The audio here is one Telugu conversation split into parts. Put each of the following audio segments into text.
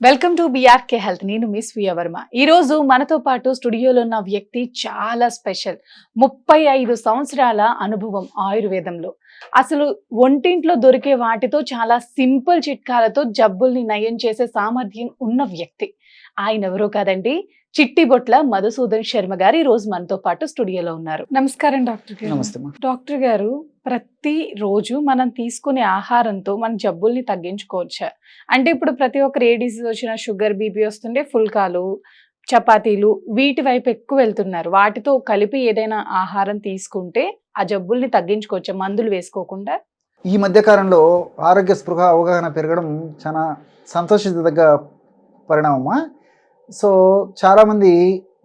Welcome to BRK health. నేను మిస్ వియా వర్మ. ఈ రోజు మనతో పాటు స్టూడియోలో ఉన్న వ్యక్తి చాలా స్పెషల్. 35 సంవత్సరాల అనుభవం ఆయుర్వేదంలో. అసలు ఒంటింట్లో దొరికే వాటితో చాలా సింపుల్ చిట్కాలతో జబ్బుల్ని నయం చేసే సామర్థ్యం ఉన్న వ్యక్తి. ఆయన ఎవరో కాదండి, చిట్టిబొట్ల మధుసూదన్ శర్మ గారు ఈ రోజు మనతో పాటు స్టూడియోలో ఉన్నారు. నమస్కారం డాక్టర్ గారు. నమస్తే అమ్మా. డాక్టర్ గారు, ప్రతి రోజు మనం తీసుకునే ఆహారంతో మన జబ్బుల్ని తగ్గించుకోవచ్చా? అంటే ఇప్పుడు ప్రతి ఒక్కరు ఏ డిసీజ్ వచ్చినా షుగర్, బీపీ వస్తుంటే ఫుల్కాలు, చపాతీలు వీటి వైపు ఎక్కువ వెళ్తున్నారు. వాటితో కలిపి ఏదైనా ఆహారం తీసుకుంటే ఆ జబ్బుల్ని తగ్గించుకోవచ్చా మందులు వేసుకోకుండా? ఈ మధ్య కాలంలో ఆరోగ్య స్పృహ అవగాహన పెరగడం చాలా సంతోషించదగ్గ పరిణామమా. సో చాలామంది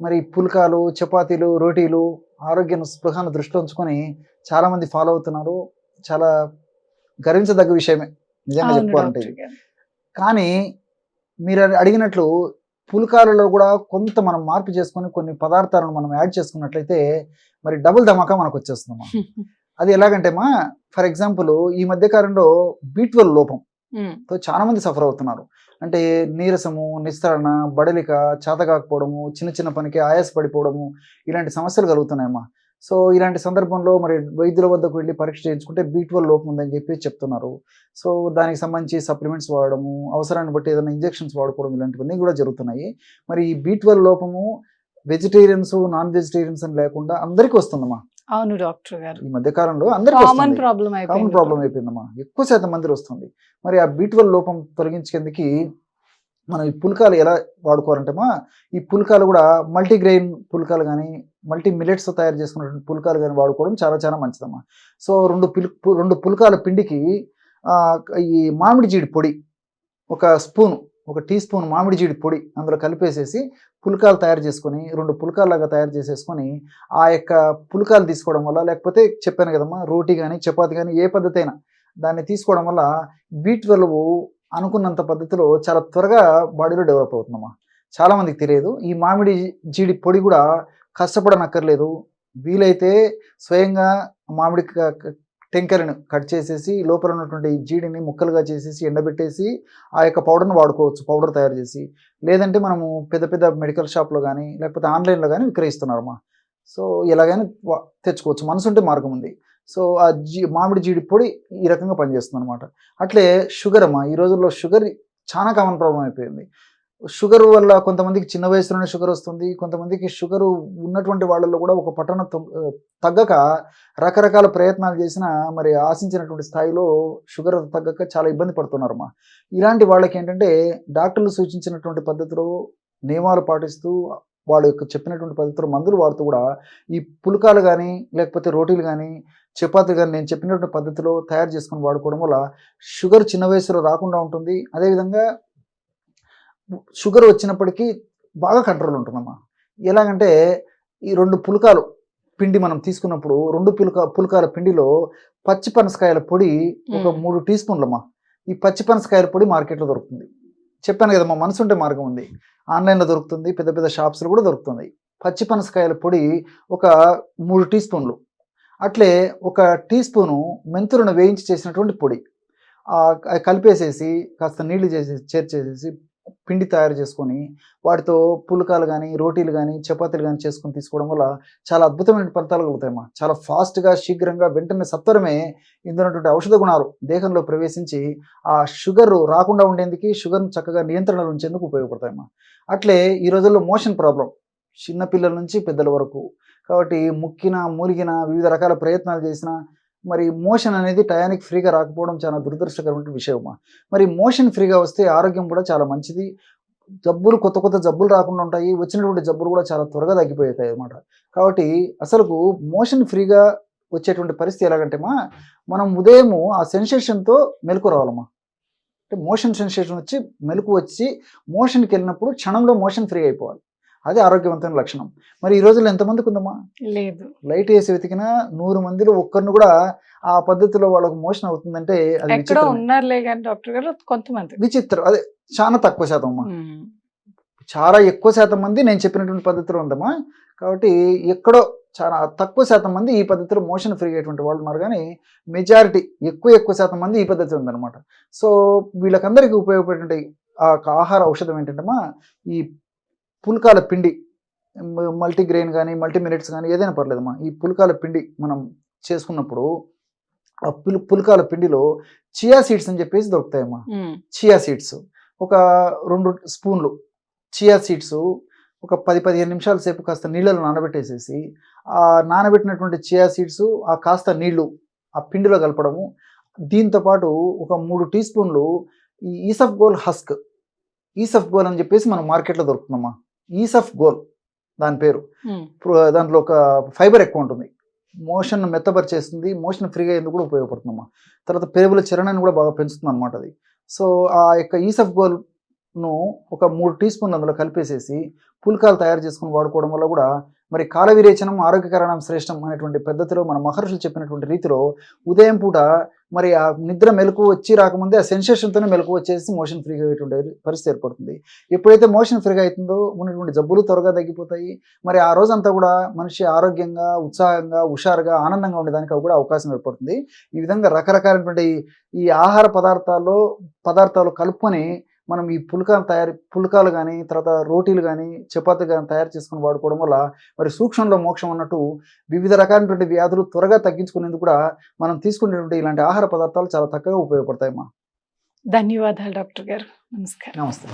మరి పుల్కాలు, చపాతీలు, రోటీలు ఆరోగ్య స్పృహను దృష్టిలో ఉంచుకొని చాలామంది ఫాలో అవుతున్నారు. చాలా గర్వించదగ్గ విషయమే నిజంగా అవును చెప్పుకోవాలంటే డాక్టర్ ఇది. గారు. కానీ మీరు అడిగినట్లు పుల్కాలలో కూడా కొంత మనం మార్పు చేసుకొని కొన్ని పదార్థాలను మనం యాడ్ చేసుకున్నట్లయితే మరి డబుల్ ధమాకా మనకు వచ్చేస్తుందమ్మా. అది ఎలాగంటే మా ఫర్ ఎగ్జాంపుల్ ఈ మధ్య కాలంలో B12 లోపం తో చాలా మంది సఫర్ అవుతున్నారు. అంటే నీరసము, నిస్తరణ, బడలిక, చేతకాకపోవడము, చిన్న చిన్న పనికి ఆయాస పడిపోవడము, ఇలాంటి సమస్యలు కలుగుతున్నాయమ్మా. సో ఇలాంటి సందర్భంలో మరి వైద్యుల వద్దకు వెళ్ళి పరీక్ష చేయించుకుంటే B12 లోపం ఉందని చెప్పి చెప్తున్నారు. సో దానికి సంబంధించి సప్లిమెంట్స్ వాడడము, అవసరాన్ని బట్టి ఏదైనా ఇంజెక్షన్స్ వాడుకోవడం ఇలాంటివన్నీ కూడా జరుగుతున్నాయి. మరి ఈ B12 లోపము వెజిటేరియన్స్, నాన్ వెజిటేరియన్స్ అని లేకుండా అందరికీ వస్తుందమ్మా. అవును డాక్టర్ గారు. ఈ మధ్య కాలంలో అందరికీ కామన్ వస్తుంది. ప్రాబ్లం కామన్ అయిపోయింది. ప్రాబ్లం అయిపోయిందమ్మా. ఎక్కువ శాతం మంది వస్తుంది. మరి ఆ B12 లోపం తొలగించేందుకు మనం ఈ పుల్కాలు ఎలా వాడుకోవాలంటేమా, ఈ పుల్కాలు కూడా మల్టీగ్రెయిన్ పుల్కాలు కానీ, మల్టీ మిల్లెట్స్తో తయారు చేసుకున్నటువంటి పుల్కాలు కానీ వాడుకోవడం చాలా చాలా మంచిదమ్మా. సో రెండు పుల్కాల పిండికి ఈ మామిడి జీడి పొడి ఒక టీ స్పూన్ మామిడి జీడి పొడి అందులో కలిపేసేసి పుల్కాలు తయారు చేసుకొని 2 పుల్కాల్లాగా తయారు చేసేసుకొని ఆ యొక్క పుల్కాలు తీసుకోవడం వల్ల, లేకపోతే చెప్పాను కదమ్మా, రోటీ కానీ చపాతి కానీ ఏ పద్ధతి అయినా దాన్ని తీసుకోవడం వల్ల B12 అనుకున్నంత పద్ధతిలో చాలా త్వరగా బాడీలో డెవలప్ అవుతుందమ్మా. చాలామందికి తెలియదు. ఈ మామిడి జీడి పొడి కూడా కష్టపడనక్కర్లేదు. వీలైతే స్వయంగా మామిడి టెంకలను కట్ చేసేసి లోపల ఉన్నటువంటి జీడిని ముక్కలుగా చేసేసి ఎండబెట్టేసి ఆ యొక్క పౌడర్ని వాడుకోవచ్చు, పౌడర్ తయారు చేసి. లేదంటే మనము పెద్ద పెద్ద మెడికల్ షాప్లో కానీ లేకపోతే ఆన్లైన్లో కానీ విక్రయిస్తున్నారమ్మా. సో ఎలాగైనా తెచ్చుకోవచ్చు, మనసుంటే మార్గం ఉంది. సో ఆ మామిడి జీడి పొడి ఈ రకంగా పనిచేస్తుంది అనమాట. అట్లే షుగర్ అమ్మా. ఈ రోజుల్లో షుగర్ చాలా కామన్ ప్రాబ్లం అయిపోయింది. షుగర్ వల్ల కొంతమందికి చిన్న వయసులోనే షుగర్ వస్తుంది. కొంతమందికి షుగర్ ఉన్నటువంటి వాళ్ళల్లో కూడా ఒక పట్టణ తగ్గక రకరకాల ప్రయత్నాలు చేసినా మరి ఆశించినటువంటి స్థాయిలో షుగర్ తగ్గక చాలా ఇబ్బంది పడుతున్నారమ్మా. ఇలాంటి వాళ్ళకి ఏంటంటే డాక్టర్లు సూచించినటువంటి పద్ధతిలో నియమాలు పాటిస్తూ వాళ్ళ యొక్క చెప్పినటువంటి పద్ధతిలో మందులు వాడుతూ కూడా ఈ పుల్కాలు కానీ లేకపోతే రోటీలు కానీ చపాతీలు కానీ నేను చెప్పినటువంటి పద్ధతిలో తయారు చేసుకొని వాడుకోవడం వల్ల షుగర్ చిన్న వయసులో రాకుండా ఉంటుంది. అదేవిధంగా షుగర్ వచ్చినప్పటికీ బాగా కంట్రోల్ ఉంటుందమ్మా. ఎలాగంటే ఈ 2 పుల్కాలు పిండి మనం తీసుకున్నప్పుడు 2 పుల్కాల పిండిలో పచ్చి పనసకాయల పొడి ఒక 3 టీ స్పూన్లమ్మా. ఈ పచ్చి పనసకాయల పొడి మార్కెట్లో దొరుకుతుంది. చెప్పాను కదమ్మా, మనసు ఉంటే మార్గం ఉంది. ఆన్లైన్లో దొరుకుతుంది, పెద్ద పెద్ద షాప్స్లో కూడా దొరుకుతుంది. పచ్చి పనసకాయల పొడి ఒక 3 టీ స్పూన్లు. అట్లే ఒక టీ స్పూను మెంతులను వేయించి చేసినటువంటి పొడి కలిపేసేసి కాస్త నీళ్లు చేర్చేసేసి పిండి తయారు చేసుకొని వాటితో పుల్కాలు కానీ రోటీలు కానీ చపాతీలు కానీ చేసుకొని తీసుకోవడం వల్ల చాలా అద్భుతమైన ఫలితాలు కలుగుతాయమ్మా. చాలా ఫాస్ట్గా, శీఘ్రంగా, వెంటనే సత్వరమే ఇందులో ఔషధ గుణాలు దేహంలో ప్రవేశించి ఆ షుగర్ రాకుండా ఉండేందుకు, షుగర్ను చక్కగా నియంత్రణలో ఉంచేందుకు ఉపయోగపడతాయమ్మా. అట్లే ఈ రోజుల్లో మోషన్ ప్రాబ్లం చిన్నపిల్లల నుంచి పెద్దల వరకు. కాబట్టి మూలిగిన వివిధ రకాల ప్రయత్నాలు చేసినా మరి మోషన్ అనేది టయానికి ఫ్రీగా రాకపోవడం చాలా దురదృష్టకరమైన విషయమా. మరి మోషన్ ఫ్రీగా వస్తే ఆరోగ్యం కూడా చాలా మంచిది. కొత్త కొత్త జబ్బులు రాకుండా ఉంటాయి. వచ్చినటువంటి జబ్బులు కూడా చాలా త్వరగా తగ్గిపోతాయి అన్నమాట. కాబట్టి అసలుకు మోషన్ ఫ్రీగా వచ్చేటువంటి పరిస్థితి ఎలాగంటే మనం ఉదయము ఆ సెన్సేషన్తో మెలకు రావాలమ్మా. అంటే మోషన్ సెన్సేషన్ వచ్చి మెలకు వచ్చి మోషన్కి వెళ్ళినప్పుడు క్షణంలో మోషన్ ఫ్రీ అయిపోవాలి. అది ఆరోగ్యవంతమైన లక్షణం. మరి ఈ రోజుల్లో ఎంతమందికి ఉందమ్మా? లేదు. లైట్ వేసి వెతికినా 100 మందిలో ఒక్కరిని కూడా ఆ పద్ధతిలో వాళ్ళకు మోషన్ అవుతుందంటే అది ఎక్కడో ఉన్నారులే కానీ డాక్టర్ గారు కొంతమంది విచిత్రం. అదే చాలా తక్కువ శాతం అమ్మా. చాలా ఎక్కువ శాతం మంది నేను చెప్పినటువంటి పద్ధతిలో ఉందమ్మా. కాబట్టి ఎక్కడో చాలా తక్కువ శాతం మంది ఈ పద్ధతిలో మోషన్ ఫ్రీ అయ్యేటువంటి వాళ్ళు ఉన్నారు. కానీ మెజారిటీ ఎక్కువ శాతం మంది ఈ పద్ధతి ఉందన్నమాట. సో వీళ్ళకందరికీ ఉపయోగపడేటువంటి ఆ ఆహార ఔషధం ఏంటంటే ఈ పుల్కాల పిండి, మల్టీగ్రెయిన్ కానీ మల్టీమిల్లెట్స్ కానీ ఏదైనా పర్లేదమ్మా. ఈ పుల్కాల పిండి మనం చేసుకున్నప్పుడు ఆ పుల్కాల పిండిలో చియా సీడ్స్ అని చెప్పేసి దొరుకుతాయమ్మా. చియా సీడ్స్ ఒక 2 స్పూన్లు చియా సీడ్స్ ఒక 10-15 నిమిషాల సేపు కాస్త నీళ్ళలో నానబెట్టేసేసి, ఆ నానబెట్టినటువంటి చియా సీడ్స్ ఆ కాస్త నీళ్లు ఆ పిండిలో కలపడము. దీంతో పాటు ఒక 3 టీ స్పూన్లు ఈ ఈసఫ్ గోల్ హస్క్, ఈసఫ్ గోల్ అని చెప్పేసి మనం మార్కెట్లో దొరుకుతుందమ్మా. ఈసఫ్ గోల్ దాని పేరు. దాంట్లో ఒక ఫైబర్ ఎక్కువ ఉంటుంది, మోషన్ మెత్తపరిచేస్తుంది, మోషన్ ఫ్రీగా అయ్యేందుకు కూడా ఉపయోగపడుతుందమ్మా. తర్వాత పెరుగుల చరణాన్ని కూడా బాగా పెంచుతుంది అనమాట అది. సో ఆ యొక్క ఈసఫ్ గోల్ను ఒక 3 టీ స్పూన్లు అందులో కలిపేసేసి పుల్కాలు తయారు చేసుకుని వాడుకోవడం వల్ల కూడా మరి కాల విరేచనం ఆరోగ్యకరణం శ్రేష్టం అనేటువంటి పద్ధతిలో మన మహర్షులు చెప్పినటువంటి రీతిలో ఉదయం పూట మరి ఆ నిద్ర మెలకు వచ్చి రాకముందే ఆ సెన్సేషన్తోనే మెలకు వచ్చేసి మోషన్ ఫ్రీగా అయ్యేటువంటి పరిస్థితి ఏర్పడుతుంది. ఎప్పుడైతే మోషన్ ఫ్రీగా అవుతుందో ఉన్నటువంటి జబ్బులు త్వరగా తగ్గిపోతాయి. మరి ఆ రోజంతా కూడా మనిషి ఆరోగ్యంగా, ఉత్సాహంగా, హుషారుగా, ఆనందంగా ఉండేదానికి కూడా అవకాశం ఏర్పడుతుంది. ఈ విధంగా రకరకాలైనటువంటి ఈ ఆహార పదార్థాలు కలుపుకొని మనం ఈ పుల్కాలు కానీ, తర్వాత రోటీలు కానీ, చపాతీలు కానీ తయారు చేసుకుని వాడుకోవడం వల్ల మరి సూక్ష్మంలో మోక్షం అన్నట్టు వివిధ రకాలైనటువంటి వ్యాధులు త్వరగా తగ్గించుకునేందుకు కూడా మనం తీసుకునేటువంటి ఇలాంటి ఆహార పదార్థాలు చాలా చక్కగా ఉపయోగపడతాయమ్మా. ధన్యవాదాలు డాక్టర్ గారు. నమస్కారం. నమస్తే.